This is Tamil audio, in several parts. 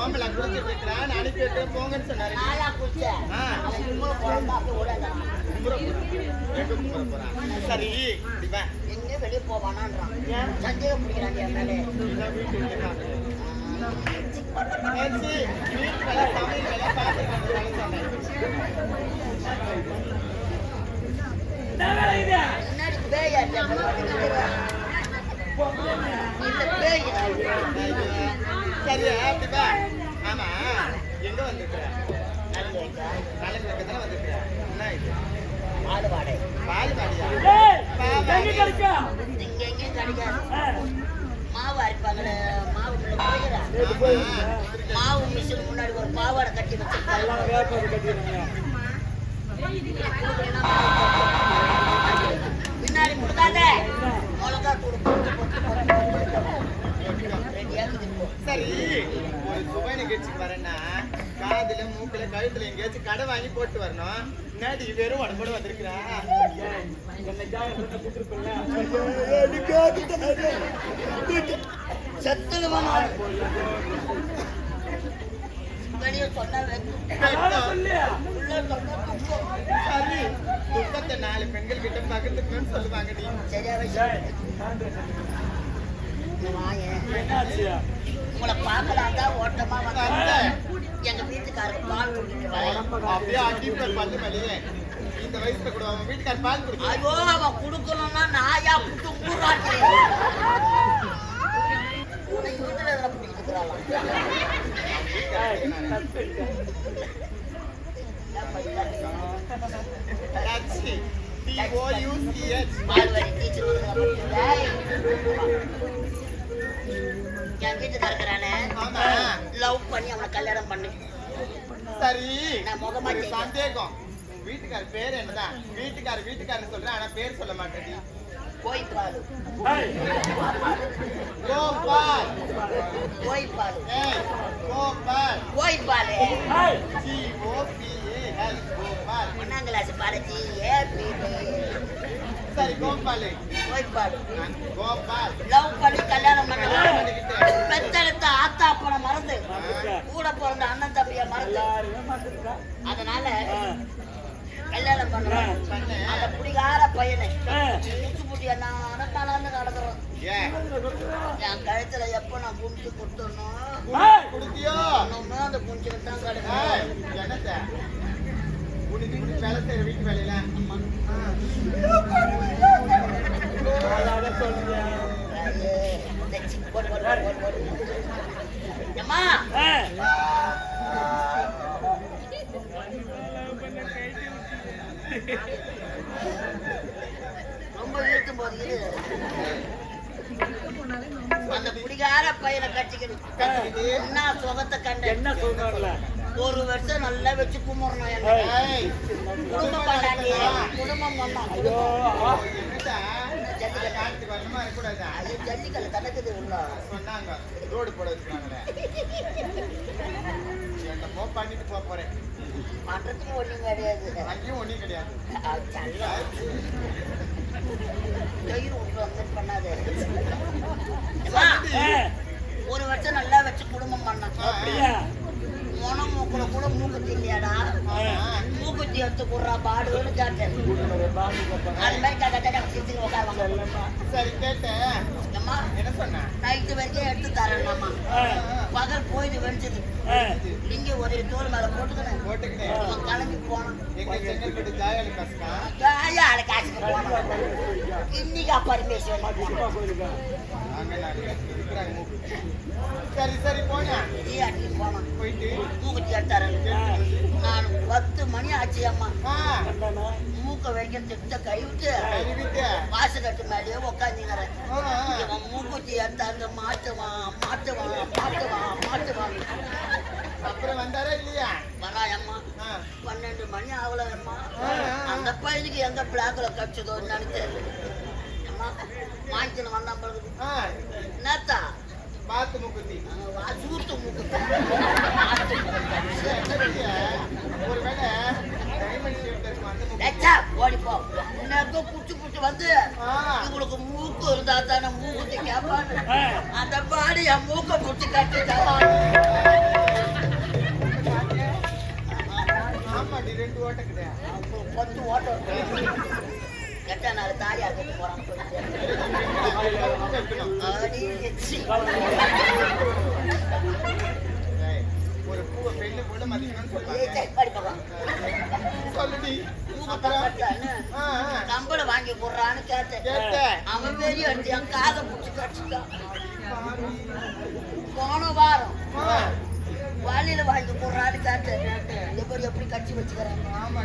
சோமலா குடிச்சிட்டு இருக்கிறான் அனுப்பி விட்டு போங்கன்னு சொன்னாரு. சரி எங்க வெளியே போவானான்றான். சந்தேகம் பிடிக்கிறான் என் மேலே. முன்னாடி பேய் சரியா அப்படிப்பா. ஆமா எங்க வந்துருக்க? நாளைக்கு வந்துருக்க. என்ன இது? பாலுவாடை. பாலுவாடியா? இங்க எங்கேயும் கிடைக்காது. மாவு அரைப்பாங்களே, மாவு மாவு மிஷின் முன்னாடி ஒரு பாவாடை கட்டி வச்சிருக்காங்க. பின்னாடி கொடுக்காத மிளகா தூள் சரி. ஒரு சுவை நிகழ்ச்சிக்கு வரேன்னா காதுல மூக்குல கழுத்துல எங்கேயாச்சும் கடை வாங்கி போட்டு வரணும். முன்னாடி வெறும் உடம்போட வந்திருக்கிறா. சரி துக்கத்தை 4 பெண்கள் கிட்ட பகிர்ந்துக்கணும்னு சொல்லுவாங்க. நீ சரியா உங்களை பார்க்கலாம் தான் ஓட்டமா வந்தாங்க. எங்க வீட்டுக்காரர் பால் குடிக்கிறாரு. பல்லு மலையே இந்த வயசுல கூட அவன் வீட்டுக்காரர் பால் குடிக்க. ஐயோ அவன் குடுக்கணும்னா நாயா புட்டு ஊராட்டி வீட்டுல எதுல பிடிக்கிட்டு என் வீட்டுக்காரக்கிறானே லவ் பண்ணி அவனை கல்யாணம் பண்ணு. சரி நான் முகமா சந்தேகம். வீட்டுக்கார பேர் என்னதான்? வீட்டுக்காரன்னு சொல்றேன் ஆனா பேர் சொல்ல மாட்டேன். கோய்பால் கோபால் கோய்பால் கோபால் கோய்பால் GOPAL கோபால். 1ஆம் கிளாஸ் பாடஜி சரி கோபால் கோய்பால் கோபால் லவ் பண்ணி கல்யாணம் பண்ண பெத்தெடுத்த ஆத்தா அப்பனை மறந்து கூட பிறந்த அண்ணன் தம்பிய மறந்து அதனால கல்யாணம் பண்றேன். அந்த புடிகார பையனை முச்சு புட்டி நடந்து நடக்கிறோம். என் கழுத்துல எப்ப நான் குடிச்சு கொடுத்தோம் அந்த குஞ்சுக்கு தான் கிடைக்கும். வேலை செய்யற வீட்டு வேலையில அம்மா ரொம்ப இழுத்தும் போது அந்த குடிகார பையனை கட்டிக்கிட்டு என்ன சுகத்தை கண்ட என்ன சொல்றாங்க. 1 வருஷம் நல்லா வச்சு கும்பிடணும். குடும்பம் பண்ணாண்டி குடும்பம் பண்ணான். ஜல்லிக்கல்ல தனக்குது உள்ள சொன்னாங்க ரோடு போட வச்சுருக்காங்க. பண்ணிட்டு போறேன். பண்றதுக்கு ஒண்ணும் கிடையாது. அங்கேயும் ஒண்ணும் கிடையாது. பண்ணாது. 1 வருஷம் நல்லா வச்சு குடும்பம் பண்ணான். மொனம் மூக்குல கூட மூக்குத்தி இல்லையாடா? மூக்குத்தி எடுத்து கூடுறா பாடுன்னு கேட்டேன். அது மாதிரி கேட்டு உட்காருவாங்க. சரி கேட்டேன். அம்மா என்ன சொன்ன? நைட்டு வரைக்கும் எடுத்து தரேன்மா. பகல் போயிது வெடிச்சது. இங்க ஒரு தோல் மேல போட்டுக்கினேன் கிளம்பி போனோம். ஜாயால காசுக்கு போனோம். இன்னைக்கு பரமேஸ்வரன் சரி சரி போனா போனோம். போயிட்டு மூக்குத்தி எடுத்தாரு. நான் 10 மணி ஆச்சு. அம்மா மூக்க வைக்கிறதுக்கு கை விட்டு வாசு கட்டு மேலேயே உட்காந்துங்கிறேன். இவன் மூக்குத்தி எடுத்தாங்க மாட்டுவான். அப்புறம் வந்தாரா இல்லையா? வராயம்மா 12 மணி ஆகலம்மா. அந்த பையனுக்கு எந்த பிளாக்ல கடிச்சதோ நினைச்சு அம்மா வாங்கிக்கணும் வந்தான் பிறகு என்னத்தா பாத்து மூக்குத்தி சூத்து மூக்குத்தி. ஒருவேளை ஓடிப்போ புடிச்சு வந்து உங்களுக்கு மூக்கு இருந்தா தானே மூக்குத்தி கேட்பான்னு அந்த பாடி என் மூக்க புடிச்சு கட்டிட்டான். போடுறான்னு கேட்டேன். கேட்டேன். அவன் வெளியே எடுத்து என் காதை பிடிச்சி கடிச்சுட்டான். போன வாரம் வழியில வாங்கி போடுறான்னு கேட்டேன். எப்படி எப்படி கடிச்சு வச்சுக்கிறேன். ஆமா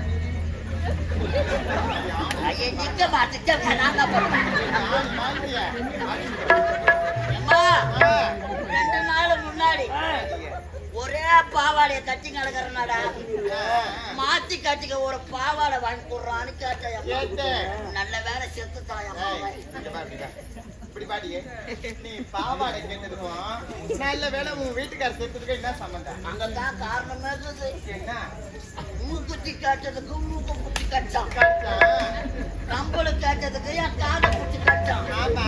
ஐயே நிக்க மாட்டேன் நாங்க போடுறேன். நான் மாட்டியா? அம்மா 2 நாள் முன்னாடி ஒரே பாவாடைய கட்டி கிடக்குறனாடா மாத்தி கட்டிக்க ஒரு பாவாடை வாங்கி போடுறான்னு கேட்டேன். கேட்டேன். நல்ல வேலை செத்துட்டான் ஏய், இங்க பாரு, இங்க பாரு. இப்படி பாடியே நீ பாவாடை கேட்டதுக்கும் நல்ல வேலை உன் வீட்டுக்கார சேர்த்ததுக்கு என்ன சம்பந்தம்? அங்கதான் காரணமே இருக்குது. என்ன மூக்குத்தி கேட்டதுக்கு மூக்கு குத்தி கட்டான். கஷ்டம்? கம்பளு கேட்டதுக்கு என் காதை குத்தி கட்டான். ஆமா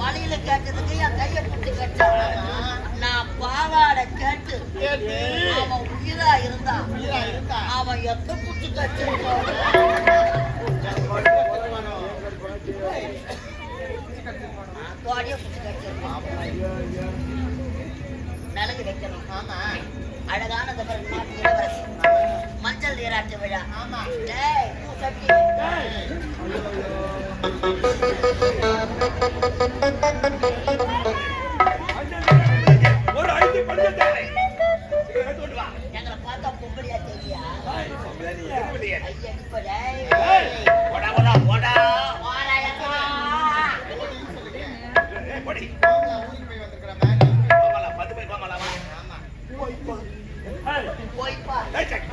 வழியில கேட்டதுக்கு என் கையை குத்தி கட்டான். ஆமா. நான் பாவாடை கேட்டு கேட்டு அவன் உயிரா இருந்தான். உயிரா இருந்தா அவன் எத்த குத்தி கட்டிருப்பான். தோடிய குத்தி கட்டிருப்பான். நலங்கு வைக்கணும். ஆமா அழகான இந்த பாரு, நாட்டு இளவரசி மஞ்சள் நீராட்டு விழா. ஆமா டேய், பூ கட்டி. ஒரு 5 பஞ்சத்தை எங்களை பார்த்தா பொம்பளையா தெரியா? ஐயா, இப்ப டேய். போடா போடா போடா வாராயப்பா. ஓடின்னு சொல்லுங்க. போடி போங்க, ஊருக்கு போய் வந்திருக்கிற மாதிரி. போகலாம் 10 பேர் போகலாமா ஆமா போய்ப்பா. ஏய் சக்